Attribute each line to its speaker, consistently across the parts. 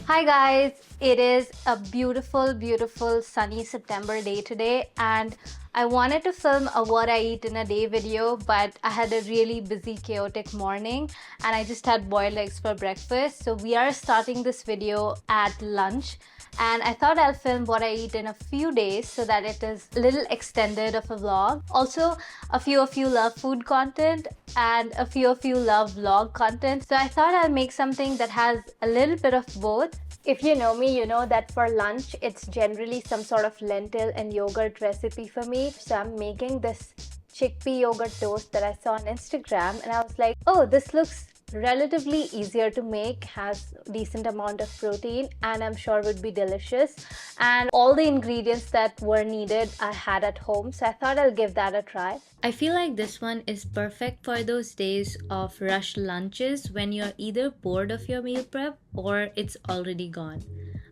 Speaker 1: Hi guys, it is a beautiful sunny September day today and I wanted to film a what I eat in a day video, but I had a really busy chaotic morning and I just had boiled eggs for breakfast. So we are starting this video at lunch and I thought I'll film what I eat in a few days so that it is a little extended of a vlog. Also, a few of you love food content and a few of you love vlog content. So I thought I'll make something that has a little bit of both. If you know me, you know that for lunch, it's generally some sort of lentil and yogurt recipe for me. So I'm making this chickpea yogurt toast that I saw on Instagram and I was like, oh, this looks relatively easier to make, has decent amount of protein, and I'm sure would be delicious. And all the ingredients that were needed I had at home, so I thought I'll give that a try.
Speaker 2: I feel like this one is perfect for those days of rushed lunches when you're either bored of your meal prep or it's already gone.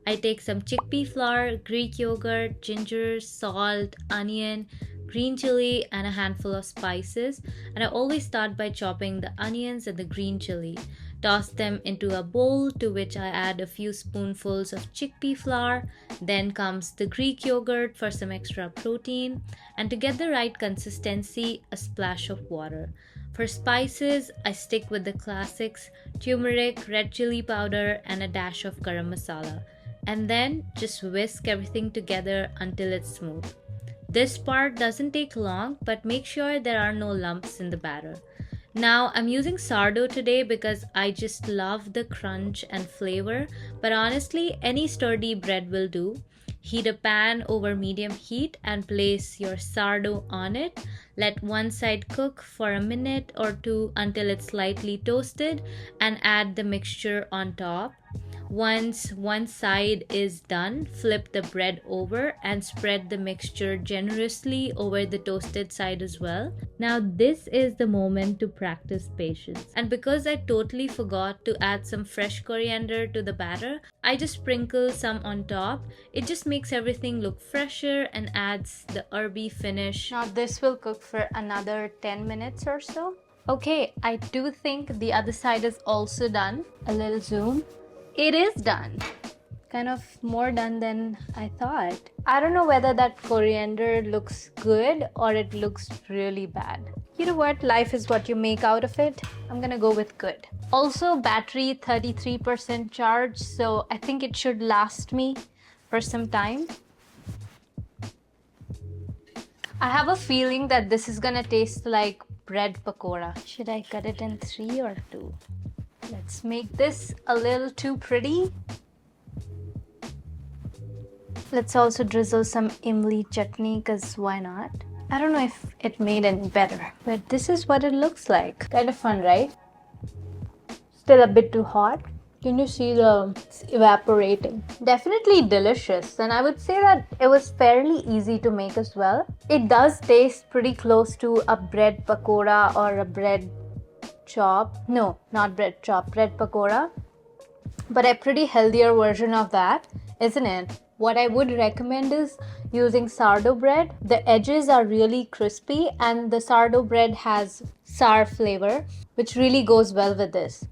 Speaker 2: I take some chickpea flour, Greek yogurt, ginger, salt, onion, green chili, and a handful of spices. And I always start by chopping the onions and the green chili. Toss them into a bowl to which I add a few spoonfuls of chickpea flour. Then comes the Greek yogurt for some extra protein. And to get the right consistency, a splash of water. For spices, I stick with the classics: turmeric, red chili powder, and a dash of garam masala. And then just whisk everything together until it's smooth. This part doesn't take long, but make sure there are no lumps in the batter. Now I'm using sourdough today because I just love the crunch and flavor, but honestly any sturdy bread will do. Heat a pan over medium heat and place your sourdough on it. Let one side cook for a minute or two until it's slightly toasted and add the mixture on top. Once one side is done, flip the bread over and spread the mixture generously over the toasted side as well. Now this is the moment to practice patience. And because I totally forgot to add some fresh coriander to the batter, I just sprinkle some on top. It just makes everything look fresher and adds the herby finish.
Speaker 1: Now this will cook for another 10 minutes or so. Okay, I do think the other side is also done. A little zoom. It is done. Kind of more done than I thought. I don't know whether that coriander looks good or it looks really bad. You know what? Life is what you make out of it. I'm gonna go with good. Also, battery 33% charge, so I think it should last me for some time. I have a feeling that this is gonna taste like bread pakora. Should I cut it in 3 or 2? Let's make this a little too pretty. Let's also drizzle some imli chutney, because why not? I don't know if it made any better, but this is what it looks like. Kind of fun, right? Still a bit too hot. Can you see it's evaporating? Definitely delicious, and I would say that it was fairly easy to make as well. It does taste pretty close to a bread pakora or a bread chop. No, not bread chop, bread pakora. But a pretty healthier version of that, isn't it? What I would recommend is using sourdough bread. The edges are really crispy and the sourdough bread has sour flavor, which really goes well with this.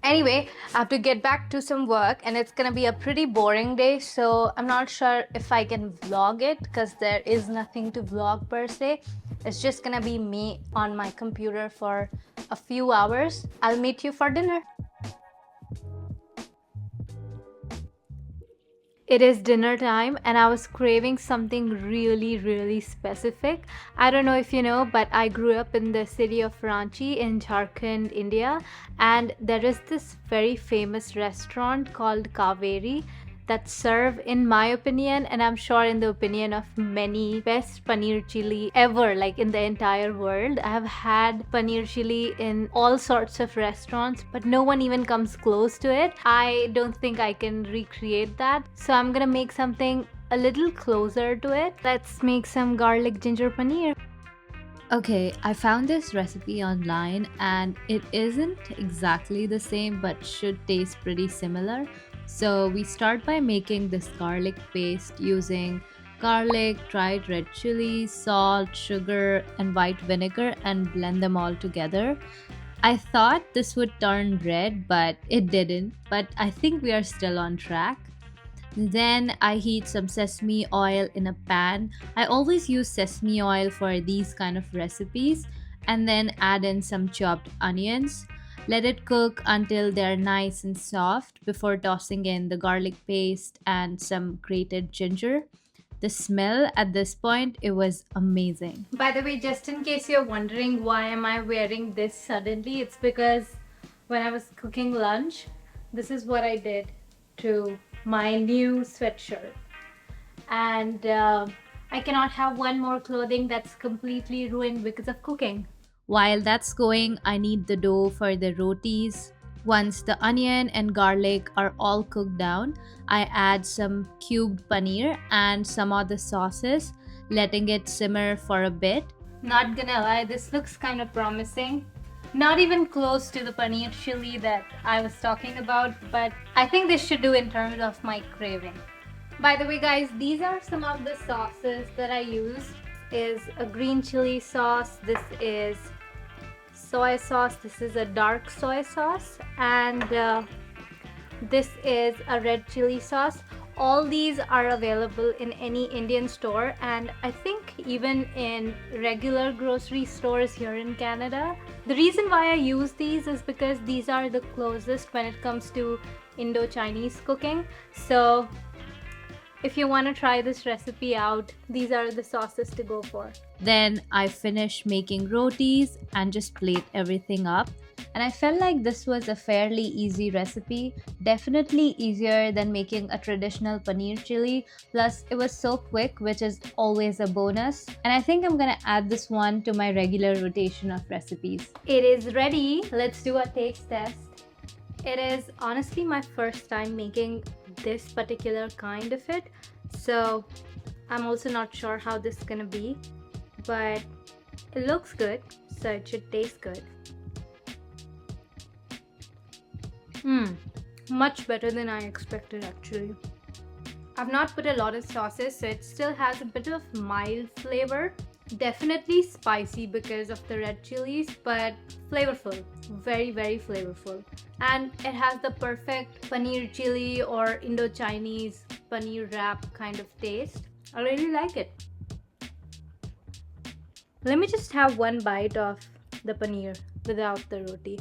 Speaker 1: Anyway, I have to get back to some work and it's gonna be a pretty boring day, so I'm not sure if I can vlog it because there is nothing to vlog per se. It's just gonna be me on my computer for a few hours. I'll meet you for dinner. It is dinner time and I was craving something really specific. I don't know if you know, but I grew up in the city of Ranchi in Jharkhand, India, and there is this very famous restaurant called Kaveri that serve, in my opinion, and I'm sure in the opinion of many, best paneer chili ever, like in the entire world. I have had paneer chili in all sorts of restaurants, but no one even comes close to it. I don't think I can recreate that, so I'm gonna make something a little closer to it. Let's make some garlic ginger paneer.
Speaker 2: Okay, I found this recipe online and it isn't exactly the same but should taste pretty similar. So we start by making this garlic paste using garlic, dried red chili, salt, sugar, and white vinegar and blend them all together. I thought this would turn red, but it didn't. But I think we are still on track. Then I heat some sesame oil in a pan. I always use sesame oil for these kind of recipes, and then add in some chopped onions. Let it cook until they're nice and soft before tossing in the garlic paste and some grated ginger. The smell at this point, it was amazing.
Speaker 1: By the way, just in case you're wondering why am I wearing this suddenly, it's because when I was cooking lunch, this is what I did to my new sweatshirt. And I cannot have one more clothing that's completely ruined because of cooking.
Speaker 2: While that's going, I knead the dough for the rotis. Once the onion and garlic are all cooked down, I add some cubed paneer and some of the sauces, letting it simmer for a bit.
Speaker 1: Not gonna lie, this looks kind of promising. Not even close to the paneer chili that I was talking about, but I think this should do in terms of my craving. By the way, guys, these are some of the sauces that I use. Is a green chili sauce, this is soy sauce, this is a dark soy sauce, and this is a red chili sauce. All these are available in any Indian store, and I think even in regular grocery stores here in Canada. The reason why I use these is because these are the closest when it comes to Indo-Chinese cooking. So if you want to try this recipe out, these are the sauces to go for.
Speaker 2: Then I finish making rotis and just plate everything up. And I felt like this was a fairly easy recipe, definitely easier than making a traditional paneer chili. Plus, it was so quick, which is always a bonus. And I think I'm gonna add this one to my regular rotation of recipes.
Speaker 1: It is ready. Let's do a taste test. It is honestly my first time making this particular kind of it, so I'm also not sure how this is gonna be, but it looks good, so it should taste good. Much better than I expected actually. I've not put a lot of sauces, so it still has a bit of mild flavor. Definitely spicy because of the red chilies, but flavorful. Very, very flavorful. And it has the perfect paneer chili or Indo-Chinese paneer wrap kind of taste. I really like it. Let me just have one bite of the paneer without the roti.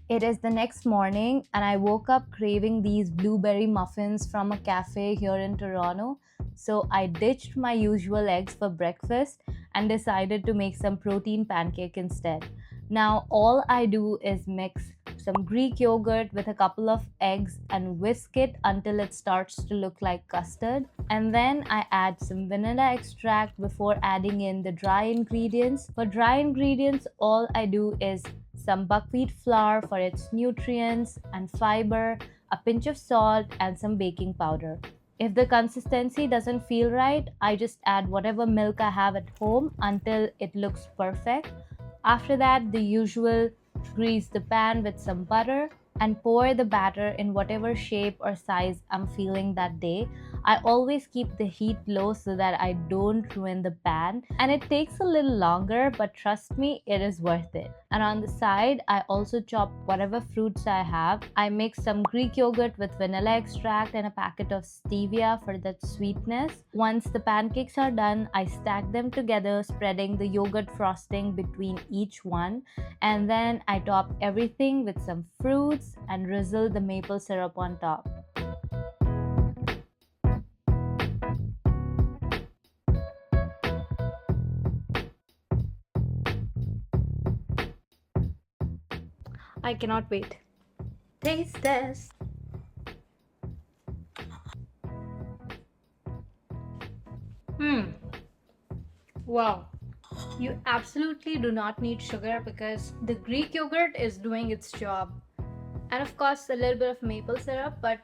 Speaker 2: It is the next morning, and I woke up craving these blueberry muffins from a cafe here in Toronto. So I ditched my usual eggs for breakfast and decided to make some protein pancake instead. Now, all I do is mix some Greek yogurt with a couple of eggs and whisk it until it starts to look like custard. And then I add some vanilla extract before adding in the dry ingredients. For dry ingredients, all I do is some buckwheat flour for its nutrients and fiber, a pinch of salt, and some baking powder. If the consistency doesn't feel right, I just add whatever milk I have at home until it looks perfect. After that, the usual, grease the pan with some butter and pour the batter in whatever shape or size I'm feeling that day. I always keep the heat low so that I don't ruin the pan, and it takes a little longer, but trust me, it is worth it. And on the side, I also chop whatever fruits I have. I mix some Greek yogurt with vanilla extract and a packet of stevia for that sweetness. Once the pancakes are done, I stack them together, spreading the yogurt frosting between each one, and then I top everything with some fruits and drizzle the maple syrup on top.
Speaker 1: I cannot wait. Taste test. Wow. You absolutely do not need sugar because the Greek yogurt is doing its job. And of course, a little bit of maple syrup, but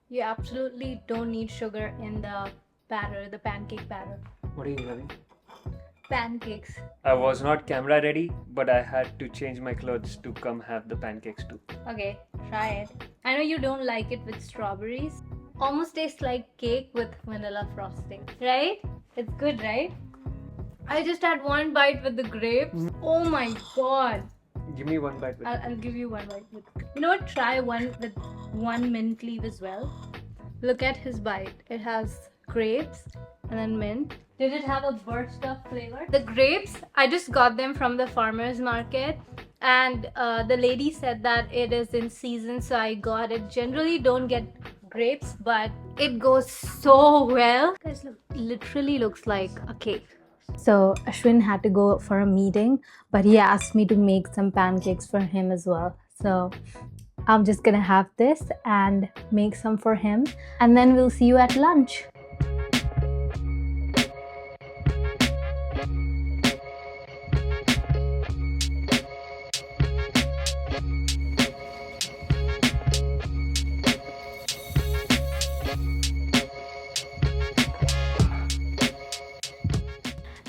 Speaker 1: you absolutely don't need sugar in the batter, the pancake batter.
Speaker 3: What are you having?
Speaker 1: Pancakes.
Speaker 3: I was not camera ready, but I had to change my clothes to come have the pancakes too.
Speaker 1: Okay, try it. I know you don't like it with strawberries. Almost tastes like cake with vanilla frosting, right? It's good, right? I just had one bite with the grapes. Oh my god.
Speaker 3: Give me one bite with
Speaker 1: I'll give you one bite with. You know what? Try one with one mint leaf as well. Look at his bite. It has grapes and then mint. Did it have a burst of flavor? The grapes, I just got them from the farmer's market, and the lady said that it is in season, so I got it. Generally don't get grapes, but it goes so well. Guys, look, literally looks like a cake. So Ashwin had to go for a meeting, but he asked me to make some pancakes for him as well. So I'm just gonna have this and make some for him, and then we'll see you at lunch.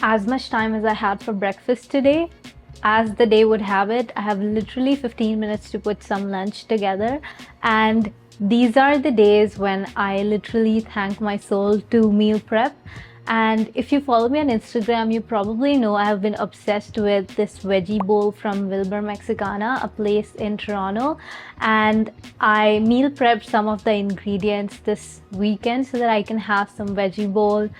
Speaker 1: As much time as I had for breakfast today, as the day would have it, I have literally 15 minutes to put some lunch together, and these are the days when I literally thank my soul to meal prep. And if you follow me on Instagram, you probably know I have been obsessed with this veggie bowl from Wilbur Mexicana, a place in Toronto, and I meal prepped some of the ingredients this weekend so that I can have some veggie bowl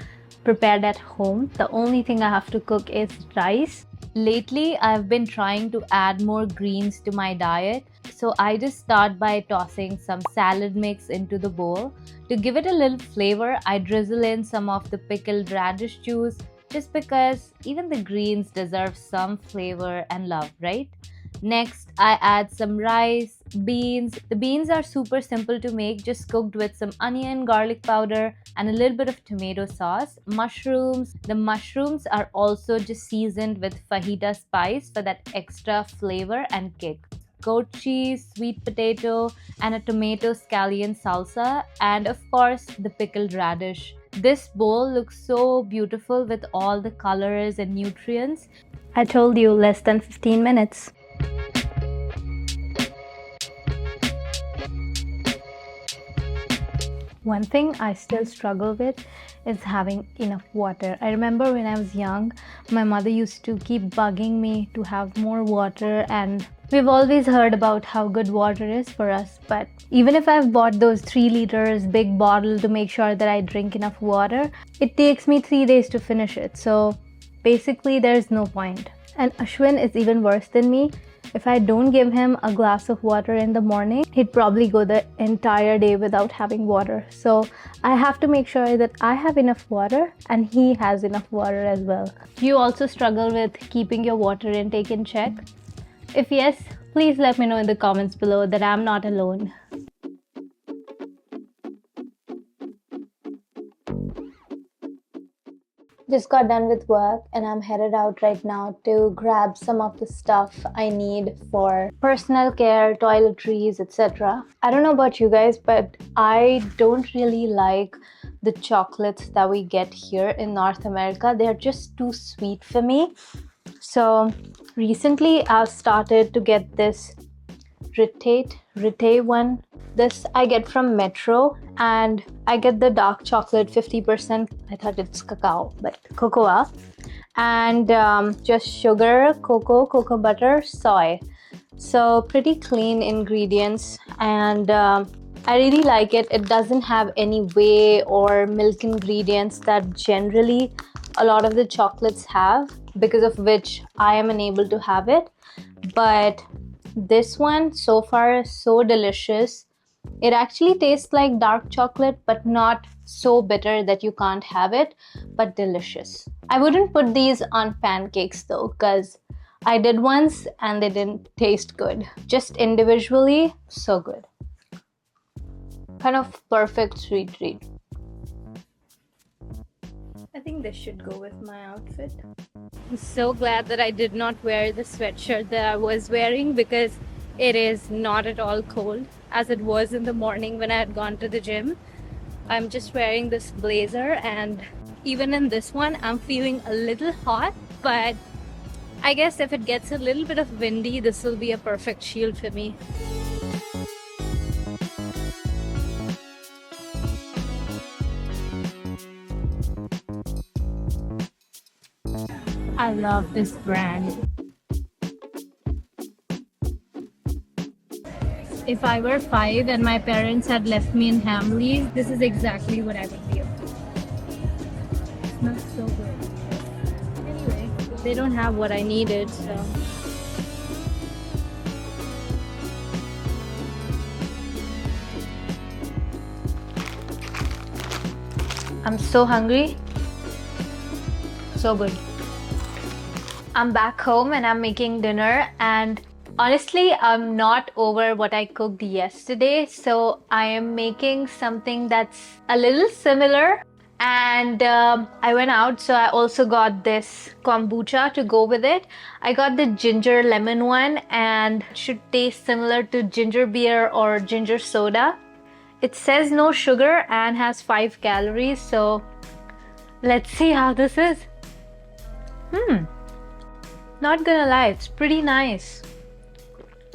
Speaker 1: prepared at home. The only thing I have to cook is rice.
Speaker 2: Lately, I've been trying to add more greens to my diet, so I just start by tossing some salad mix into the bowl. To give it a little flavor, I drizzle in some of the pickled radish juice, just because even the greens deserve some flavor and love, right? Next, I add some rice, beans. The beans are super simple to make, just cooked with some onion, garlic powder, and a little bit of tomato sauce. Mushrooms. The mushrooms are also just seasoned with fajita spice for that extra flavor and kick. Goat cheese, sweet potato, and a tomato scallion salsa, and of course the pickled radish. This bowl looks so beautiful with all the colors and nutrients.
Speaker 1: I told you, less than 15 minutes. One thing I still struggle with is having enough water. I remember when I was young, my mother used to keep bugging me to have more water, and we've always heard about how good water is for us. But even if I've bought those 3 liters big bottle to make sure that I drink enough water, it takes me 3 days to finish it. So basically there's no point. And Ashwin is even worse than me. If I don't give him a glass of water in the morning, he'd probably go the entire day without having water. So I have to make sure that I have enough water and he has enough water as well. Do you also struggle with keeping your water intake in check? If yes, please let me know in the comments below that I'm not alone. Just got done with work and I'm headed out right now to grab some of the stuff I need for personal care, toiletries, etc. I don't know about you guys, but I don't really like the chocolates that we get here in North America. They're just too sweet for me. So recently I've started to get this Rite one. This I get from Metro, and I get the dark chocolate 50%. I thought it's cacao, but cocoa, and just sugar, cocoa butter, soy. So pretty clean ingredients, and I really like it. It doesn't have any whey or milk ingredients that generally a lot of the chocolates have, because of which I am unable to have it. But this one so far is so delicious. It actually tastes like dark chocolate, but not so bitter that you can't have it, but delicious. I wouldn't put these on pancakes though, because I did once and they didn't taste good. Just individually, so good. Kind of perfect sweet treat. I think this should go with my outfit. I'm so glad that I did not wear the sweatshirt that I was wearing, because it is not at all cold as it was in the morning when I had gone to the gym. I'm just wearing this blazer, and even in this one I'm feeling a little hot, but I guess if it gets a little bit of windy, this will be a perfect shield for me.
Speaker 2: I love this brand. If I were 5 and my parents had left me in Hamleys, this is exactly what I would be up to. It smells so good. Anyway, they don't have what I needed, so.
Speaker 1: I'm so hungry. So good. I'm back home and I'm making dinner, and honestly, I'm not over what I cooked yesterday, so I am making something that's a little similar. And I went out, so I also got this kombucha to go with it. I got the ginger lemon one, and it should taste similar to ginger beer or ginger soda. It says no sugar and has 5 calories, so let's see how this is. Not gonna lie, it's pretty nice.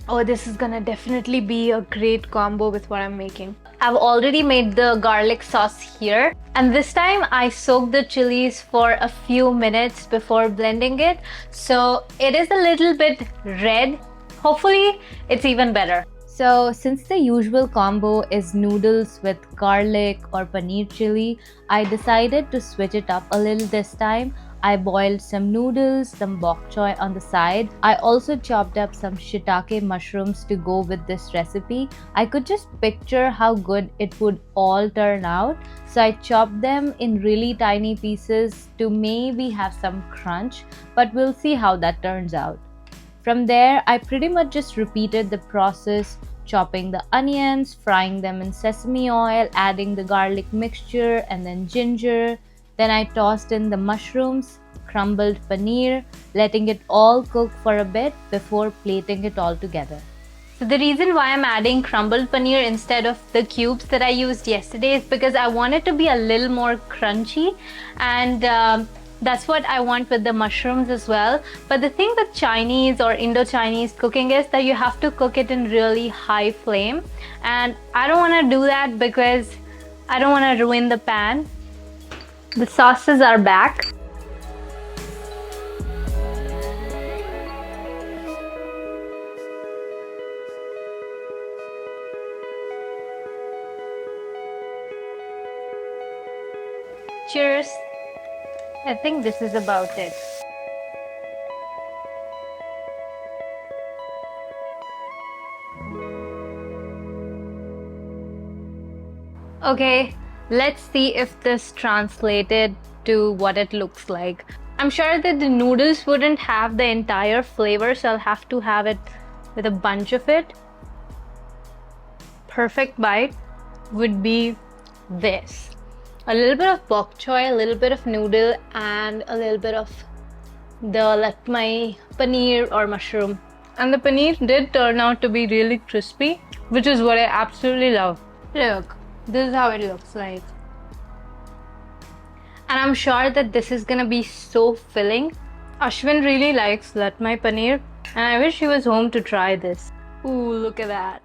Speaker 1: Oh, this is gonna definitely be a great combo with what I'm making. I've already made the garlic sauce here, and this time I soaked the chilies for a few minutes before blending it, so it is a little bit red. Hopefully it's even better.
Speaker 2: So, since the usual combo is noodles with garlic or paneer chili, I decided to switch it up a little this time. I boiled some noodles, some bok choy on the side. I also chopped up some shiitake mushrooms to go with this recipe. I could just picture how good it would all turn out. So I chopped them in really tiny pieces to maybe have some crunch, but we'll see how that turns out. From there, I pretty much just repeated the process, chopping the onions, frying them in sesame oil, adding the garlic mixture and then ginger. Then I tossed in the mushrooms, crumbled paneer, letting it all cook for a bit before plating it all together.
Speaker 1: So the reason why I'm adding crumbled paneer instead of the cubes that I used yesterday is because I want it to be a little more crunchy, and that's what I want with the mushrooms as well. But the thing with Chinese or Indo-Chinese cooking is that you have to cook it in really high flame, and I don't want to do that because I don't want to ruin the pan. The sauces are back. Cheers. I think this is about it. Okay, let's see if this translated to what it looks like. I'm sure that the noodles wouldn't have the entire flavor, so I'll have to have it with a bunch of it. Perfect bite would be this. A little bit of bok choy, a little bit of noodle, and a little bit of the my paneer or mushroom. And the paneer did turn out to be really crispy, which is what I absolutely love. Look, this is how it looks like. And I'm sure that this is gonna be so filling. Ashwin really likes my paneer, and I wish he was home to try this. Ooh, look at that.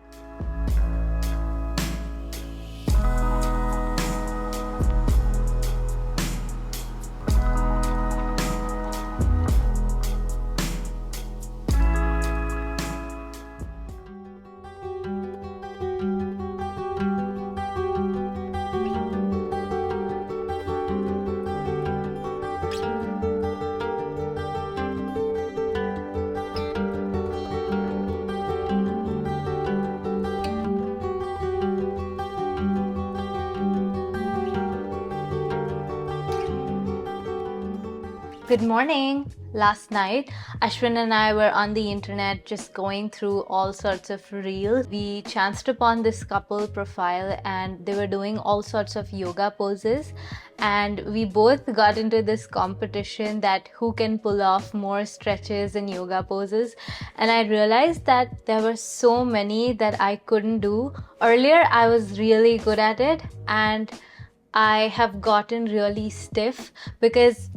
Speaker 1: Good morning. Last night, Ashwin and I were on the internet just going through all sorts of reels. We chanced upon this couple profile and they were doing all sorts of yoga poses. And we both got into this competition that who can pull off more stretches and yoga poses. And I realized that there were so many that I couldn't do. Earlier, I was really good at it and I have gotten really stiff because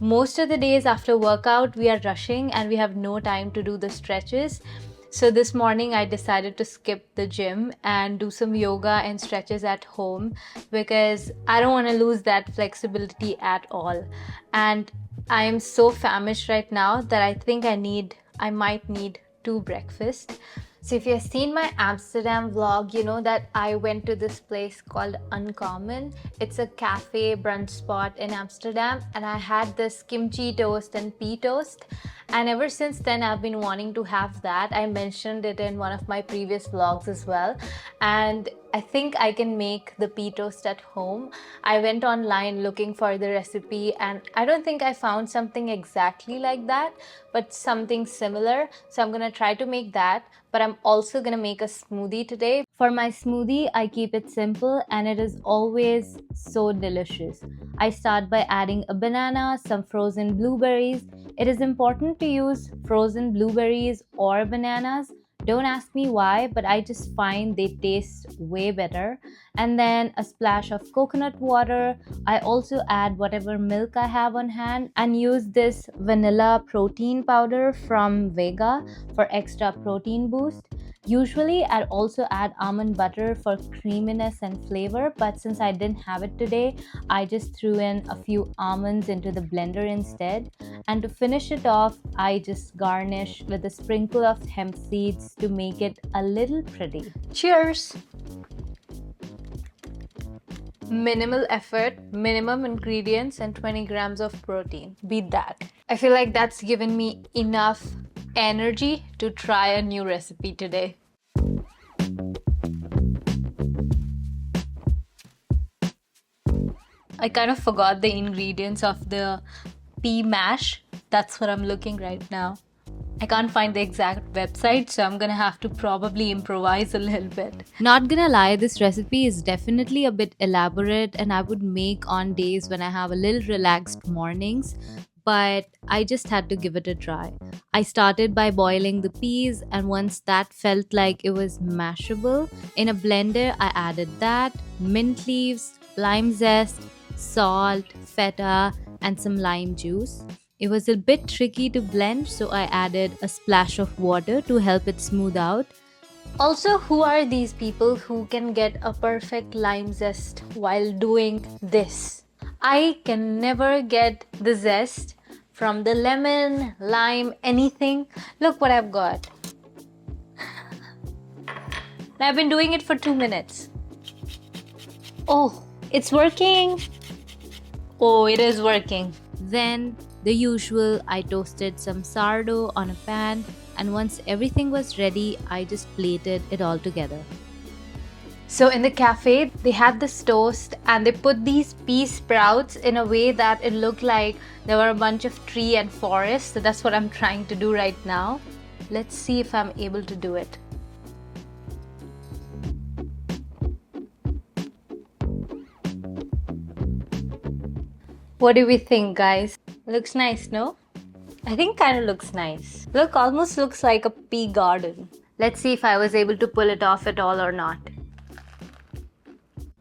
Speaker 1: most of the days after workout, we are rushing and we have no time to do the stretches. So this morning I decided to skip the gym and do some yoga and stretches at home because I don't want to lose that flexibility at all. And I am so famished right now that I think I might need 2 breakfasts. So if you've seen my Amsterdam vlog, you know that I went to this place called Uncommon. It's a cafe brunch spot in Amsterdam, and I had this kimchi toast and pea toast. And ever since then, I've been wanting to have that. I mentioned it in one of my previous vlogs as well. And I think I can make the pea toast at home. I went online looking for the recipe, and I don't think I found something exactly like that, but something similar. So I'm gonna try to make that, but I'm also gonna make a smoothie today. For my smoothie, I keep it simple and it is always so delicious. I start by adding a banana, some frozen blueberries. It is important to use frozen blueberries or bananas. Don't ask me why, but I just find they taste way better. And then a splash of coconut water. I also add whatever milk I have on hand and use this vanilla protein powder from Vega for extra protein boost. Usually, I'd also add almond butter for creaminess and flavor, but since I didn't have it today, I just threw in a few almonds into the blender instead. And to finish it off, I just garnish with a sprinkle of hemp seeds to make it a little pretty. Cheers! Minimal effort, minimum ingredients, and 20 grams of protein. Beat that. I feel like that's given me enough energy to try a new recipe today. I kind of forgot the ingredients of the pea mash. That's what I'm looking right now. I can't find the exact website, so I'm gonna have to probably improvise a little bit.
Speaker 2: Not gonna lie, this recipe is definitely a bit elaborate and I would make on days when I have a little relaxed mornings, but I just had to give it a try. I started by boiling the peas, and once that felt like it was mashable, in a blender I added that, mint leaves, lime zest, salt, feta, and some lime juice. It was a bit tricky to blend, so I added a splash of water to help it smooth out.
Speaker 1: Also, who are these people who can get a perfect lime zest while doing this? I can never get the zest from the lemon, lime, anything. Look what I've got. And I've been doing it for 2 minutes. Oh, it's working. Oh, it is working.
Speaker 2: Then, the usual, I toasted some sourdough on a pan, and once everything was ready, I just plated it all together.
Speaker 1: So in the cafe, they had this toast and they put these pea sprouts in a way that it looked like there were a bunch of tree and forest. So that's what I'm trying to do right now. Let's see if I'm able to do it. What do we think, guys? Looks nice, no? I think kind of looks nice. Look, almost looks like a pea garden. Let's see if I was able to pull it off at all or not.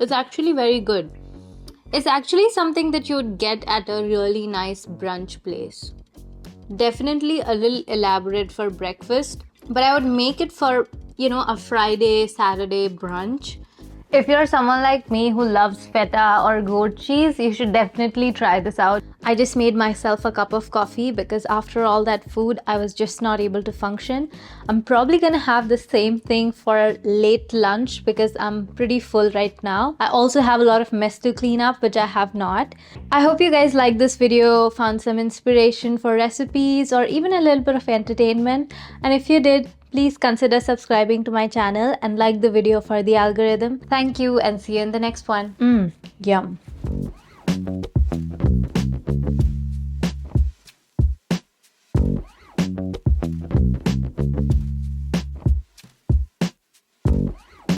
Speaker 1: It's actually very good. It's actually something that you would get at a really nice brunch place. Definitely a little elaborate for breakfast, but I would make it for, a Friday, Saturday brunch. If you're someone like me who loves feta or goat cheese, you should definitely try this out. I just made myself a cup of coffee because after all that food, I was just not able to function. I'm probably gonna have the same thing for late lunch because I'm pretty full right now. I also have a lot of mess to clean up, which I have not. I hope you guys liked this video, found some inspiration for recipes or even a little bit of entertainment. And if you did, please consider subscribing to my channel and like the video for the algorithm. Thank you and see you in the next one. Yum.